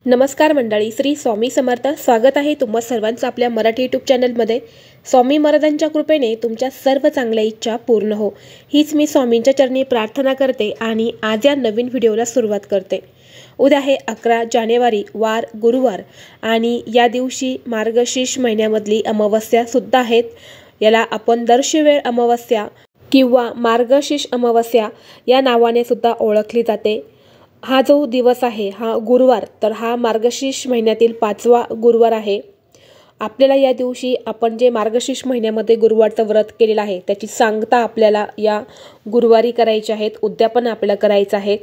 नमस्कार मंडळी, श्री स्वामी समर्थ. स्वागत आहे तुम्हा सर्वांचं आपल्या मराठी यूट्यूब चॅनलमध्ये. स्वामी महाराजांच्या कृपेने तुमच्या सर्व चांगल्या इच्छा पूर्ण हो, हीच मी स्वामींच्या चरणी प्रार्थना करते आणि आज या नवीन व्हिडिओला सुरुवात करते. उद्या आहे 11 जानेवारी, वार गुरुवार, आणि या दिवशी मार्गशीर्ष महिन्यामधली अमावस्या सुद्धा आहेत. याला आपण दर्शवेळ अमावस्या किंवा मार्गशीर्ष अमावस्या या नावाने सुद्धा ओळखली जाते. हा जो दिवस आहे हा गुरुवार, तर हा मार्गशीर्ष महिन्यातील 5वा गुरुवार आहे. आपल्याला या दिवशी आपण जे मार्गशीर्ष महिन्यामध्ये गुरुवारचं व्रत केलेलं आहे त्याची सांगता आपल्याला या गुरुवारी करायची आहेत, उद्यापन आपल्याला करायचं आहेत.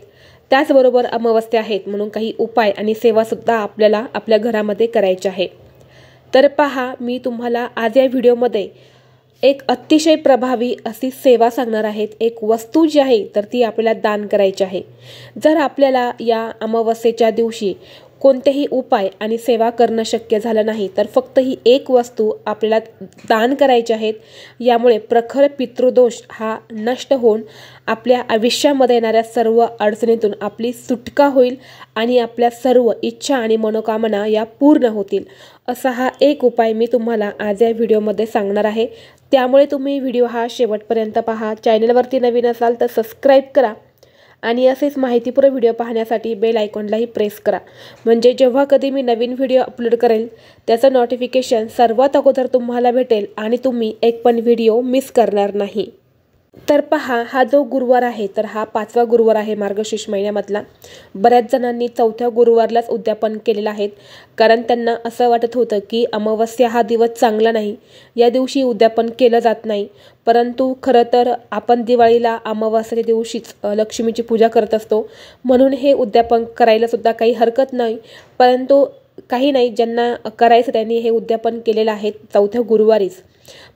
त्याचबरोबर अमावस्या आहेत म्हणून काही उपाय आणि सेवासुद्धा आपल्याला आपल्या घरामध्ये करायच्या आहे. तर पहा, मी तुम्हाला आज या व्हिडिओमध्ये एक अतिशय प्रभावी अशी सेवा सांगणार आहेत. एक वस्तू जी आहे तर ती आपल्याला दान करायची आहे. जर आपल्याला या अमावस्येच्या दिवशी कोणतेही उपाय आणि सेवा करणं शक्य झालं नाही तर फक्त ही एक वस्तू आपल्याला दान करायची आहेत. यामुळे प्रखर पितृदोष हा नष्ट होऊन आपल्या आयुष्यामध्ये येणाऱ्या सर्व अडचणीतून आपली सुटका होईल आणि आपल्या सर्व इच्छा आणि मनोकामना या पूर्ण होतील. असा हा एक उपाय मी तुम्हाला आज या व्हिडिओमध्ये सांगणार आहे. त्यामुळे तुम्ही व्हिडिओ हा शेवटपर्यंत पहा. चॅनलवरती नवीन असाल तर सबस्क्राईब करा आणि असेच माहितीपूर्ण व्हिडिओ पाहण्यासाठी बेल आयकॉनलाही प्रेस करा, म्हणजे जेव्हा कधी मी नवीन व्हिडिओ अपलोड करेल त्याचं नोटिफिकेशन सर्वात अगोदर तुम्हाला भेटेल आणि तुम्ही एक पण व्हिडिओ मिस करणार नाही. तर पहा, हा जो गुरुवार आहे तर हा 5वा गुरुवार आहे मार्गशीर्ष महिन्यामधला. बऱ्याच जणांनी 4थ्या गुरुवारलाच उद्यापन केलेलं आहे, कारण त्यांना असं वाटत होतं की अमावस्या हा दिवस चांगला नाही, या दिवशी उद्यापन केलं जात नाही. परंतु खरं तर आपण दिवाळीला अमावस्येच्या दिवशीच लक्ष्मीची पूजा करत असतो, म्हणून हे उद्यापन करायला सुद्धा काही हरकत नाही. परंतु काही नाही, ज्यांना करायचं त्यांनी हे उद्यापन केलेलं आहे 4थ्या गुरुवारीच.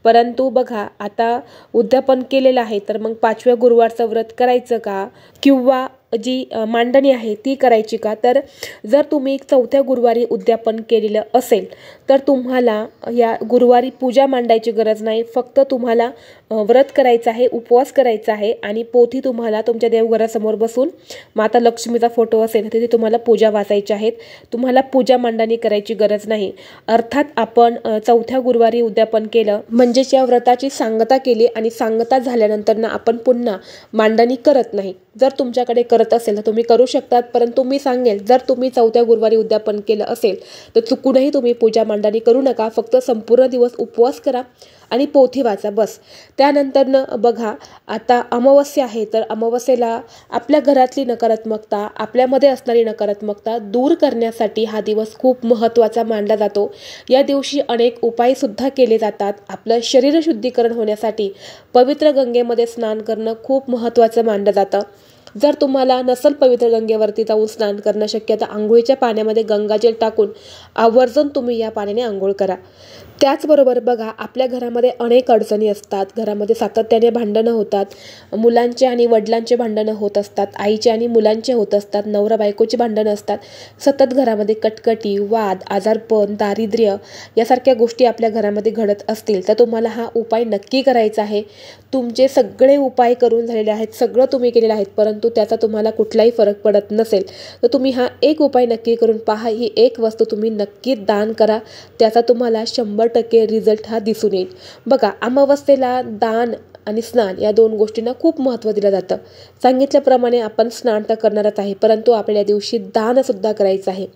परंतु बघा, आता उद्यापन केलेलं आहे तर मग 5व्या गुरुवारचं व्रत करायचं का, किंवा जी मांडणी आहे ती करायची का? तर जर तुम्ही 4थ्या गुरुवारी उद्यापन केलेलं असेल तर तुम्हाला या गुरुवारी पूजा मांडायची गरज नाही. फक्त तुम्हाला व्रत करायचं आहे, उपवास करायचा आहे आणि पोथी तुम्हाला तुमच्या देवघरासमोर बसून माता लक्ष्मीचा फोटो असेल तिथे तुम्हाला पूजा वाचायची आहेत. तुम्हाला पूजा मांडणी करायची गरज नाही. अर्थात आपण 4थ्या गुरुवारी उद्यापन केलं म्हणजेच या व्रताची सांगता केली आणि सांगता झाल्यानंतर ना आपण पुन्हा मांडणी करत नाही. जर तुमच्याकडे करत असेल तर तुम्ही करू शकतात, परंतु मी सांगेल जर तुम्ही 4थ्या गुरुवारी उद्यापन केलं असेल तर चुकूनही तुम्ही पूजा मांडणी करू नका. फक्त संपूर्ण दिवस उपवास करा आणि पोथी वाचा, बस. त्यानंतर बघा, आता अमावस्या आहे तर अमावस्येला आपल्या घरातली नकारात्मकता, आपल्यामध्ये असणारी नकारात्मकता दूर करण्यासाठी हा दिवस खूप महत्त्वाचा मानला जातो. या दिवशी अनेक उपायसुद्धा केले जातात. आपलं शरीर शुद्धीकरण होण्यासाठी पवित्र गंगेमध्ये स्नान करणं खूप महत्त्वाचं मानलं जातं. जर तुम्हाला नसल पवित्र गंगेवरती जाऊन स्नान करणं शक्य तर आंघोळीच्या पाण्यामध्ये गंगाजल टाकून आवर्जून तुम्ही या पाण्याने आंघोळ करा. त्याचबरोबर बघा, आपल्या घरामध्ये अनेक अडचणी असतात. घरामध्ये सातत्याने भांडणं होतात. मुलांचे आणि वडिलांचे भांडणं होत असतात, आईचे आणि मुलांचे होत असतात, नवरा बायकोची भांडणं असतात. सतत घरामध्ये कटकटी, वाद, आजारपण, दारिद्र्य यासारख्या गोष्टी आपल्या घरामध्ये घडत असतील तर तुम्हाला हा उपाय नक्की करायचा आहे. तुमचे सगळे उपाय करून झालेले आहेत, सगळं तुम्ही केलेलं आहेत, परंतु त्याचा तुम्हाला कुठलाही फरक पडत नसेल तर तुम्ही हा एक उपाय नक्की करून पहा. ही एक वस्तू तुम्ही नक्की दान करा, त्याचा तुम्हाला 100% रिझल्ट हा दिसून येईल. बघा, अमावस्येला दान आणि स्नान या 2 गोष्टींना खूप महत्त्व दिलं जातं. सांगितल्याप्रमाणे आपण स्नान तर करणारच आहे, परंतु आपल्या दिवशी दानसुद्धा करायचं आहे.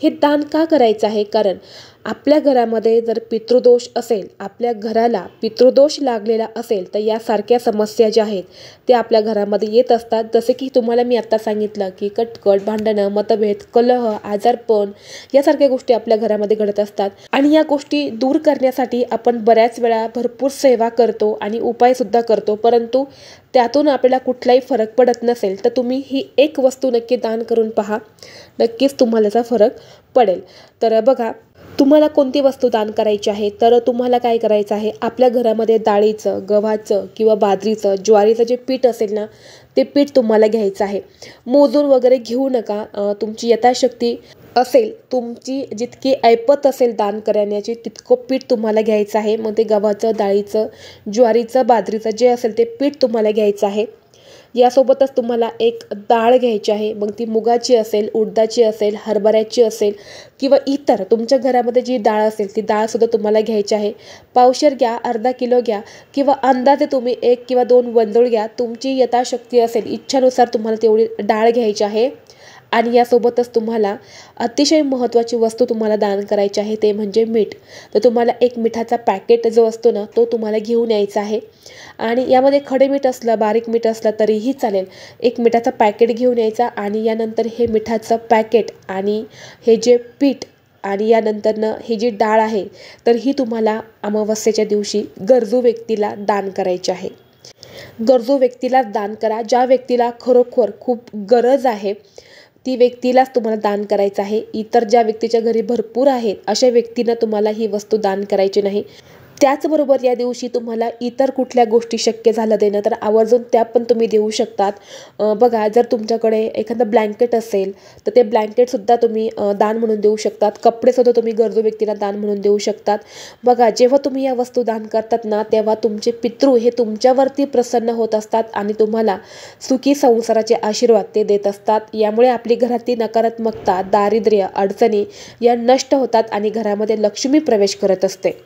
हे दान का करायचं आहे? कारण आपल्या घरामध्ये जर पितृदोष असेल, आपल्या घराला पितृदोष लागलेला असेल तर यासारख्या समस्या ज्या आहेत त्या आपल्या घरामध्ये येत असतात. जसे की तुम्हाला मी आत्ता सांगितलं की कटकट, भांडणं, मतभेद, कलह, आजारपण यासारख्या गोष्टी आपल्या घरामध्ये घडत असतात. आणि या गोष्टी दूर करण्यासाठी आपण बऱ्याच वेळा भरपूर सेवा करतो आणि उपायसुद्धा करतो, परंतु त्यातून आपल्याला कुठलाही फरक पडत नसेल तर तुम्ही ही एक वस्तू नक्की दान करून पहा, नक्कीच तुम्हाला याचा फरक पडेल. तर बघा, तुम्हाला कोणती वस्तू दान करायची आहे तर तुम्हाला काय करायचं आहे, आपल्या घरामध्ये डाळीचं, गव्हाचं किंवा बाजरीचं, ज्वारीचं जे पीठ असेल ना ते पीठ तुम्हाला घ्यायचं आहे. मोजून वगैरे घेऊ नका. तुमची यथाशक्ती असेल, तुमची जितकी ऐपत असेल दान करण्याची तितकं पीठ तुम्हाला घ्यायचं आहे. मग ते गव्हाचं, डाळीचं, ज्वारीचं, बाजरीचं जे असेल ते पीठ तुम्हाला घ्यायचं आहे. यासोबतच तुम्हाला एक डाळ घ्यायची आहे, मग ती मुगाची असेल, उडदाची असेल, हरभऱ्याची असेल किंवा इतर तुमच्या घरामध्ये जी डाळ असेल ती डाळसुद्धा तुम्हाला घ्यायची आहे. पावशेर घ्या, अर्धा किलो घ्या किंवा अंदाजे तुम्ही 1 किंवा 2 वंजोळ घ्या. तुमची यथाशक्ती असेल, इच्छानुसार तुम्हाला तेवढी डाळ घ्यायची आहे. आणि यासोबतच तुम्हाला अतिशय महत्त्वाची वस्तू तुम्हाला दान करायची आहे, ते म्हणजे मीठ. तर तुम्हाला एक मिठाचा पॅकेट जो असतो ना, तो तुम्हाला घेऊन यायचा आहे. आणि यामध्ये खडे मीठ असलं, बारीक मीठ असलं तरीही चालेल. एक मिठाचा पॅकेट घेऊन यायचा आणि यानंतर हे मिठाचं पॅकेट आणि हे जे पीठ आणि यानंतरनं ही जी डाळ आहे, तर ही तुम्हाला अमावस्येच्या दिवशी गरजू व्यक्तीला दान करायची आहे. गरजू व्यक्तीला दान करा. ज्या व्यक्तीला खरोखर खूप गरज आहे ती व्यक्तीलाच तुम्हाला दान करायचं आहे. इतर ज्या व्यक्तीच्या घरी भरपूर आहेत अशा व्यक्तींना तुम्हाला ही वस्तू दान करायची नाही. त्याचबरोबर या दिवशी तुम्हाला इतर कुठल्या गोष्टी शक्य झालं देणं तर आवर्जून त्या पण तुम्ही देऊ शकतात. बघा, जर तुमच्याकडे एखादं ब्लँकेट असेल तर ते ब्लँकेटसुद्धा तुम्ही दान म्हणून देऊ शकतात. कपडेसुद्धा तुम्ही गरजू व्यक्तीला दान म्हणून देऊ शकतात. बघा, जेव्हा तुम्ही या वस्तू दान करतात ना, तेव्हा तुमचे पितृ हे तुमच्यावरती प्रसन्न होत असतात आणि तुम्हाला सुखी संसाराचे आशीर्वाद ते देत असतात. यामुळे आपली घरातली नकारात्मकता, दारिद्र्य, अडचणी या नष्ट होतात आणि घरामध्ये लक्ष्मी प्रवेश करत असते.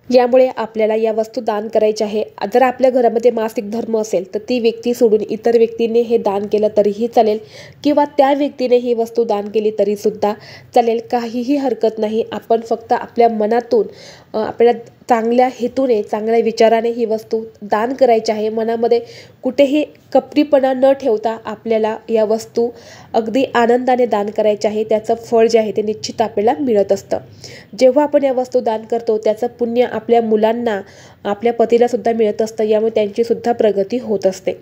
यामुळे आपल्याला या वस्तू दान करायच्या आहे. जर आपल्या घरामध्ये मासिक धर्म असेल तर ती व्यक्ती सोडून इतर व्यक्तीने हे दान केलं तरीही चालेल किंवा त्या व्यक्तीने ही वस्तू दान केली तरीसुद्धा चालेल. काहीही हरकत नाही. आपण फक्त आपल्या मनातून आपल्याला चांगल्या हेतूने, चांगल्या विचाराने ही वस्तू दान करायची आहे. मनामध्ये कुठेही कपटीपणा न ठेवता आपल्याला या वस्तू अगदी आनंदाने दान करायची आहे. त्याचं फळ जे आहे ते निश्चित आपल्याला मिळत असतं. जेव्हा आपण या वस्तू दान करतो त्याचं पुण्य आपल्या मुलांना, आपल्या पतीलासुद्धा मिळत असतं. यामुळे त्यांचीसुद्धा प्रगती होत असते.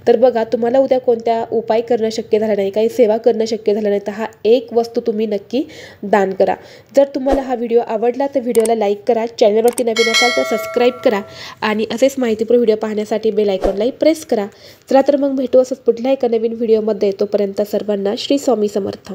तर बघा, तुम्हाला उद्या कोणत्या उपाय करणं शक्य झालं नाही, काही सेवा करणं शक्य झालं नाही, तर हा एक वस्तू तुम्ही नक्की दान करा. जर तुम्हाला हा व्हिडिओ आवडला तर व्हिडिओला लाईक करा. चॅनलवरती नवीन असाल तर सबस्क्राईब करा आणि असेच माहितीपूर्ण व्हिडिओ पाहण्यासाठी बेल आयकॉनलाही प्रेस करा. चला तर मग भेटू असंच पुढल्या एका नवीन व्हिडिओमध्ये. तोपर्यंत सर्वांना श्री स्वामी समर्थ.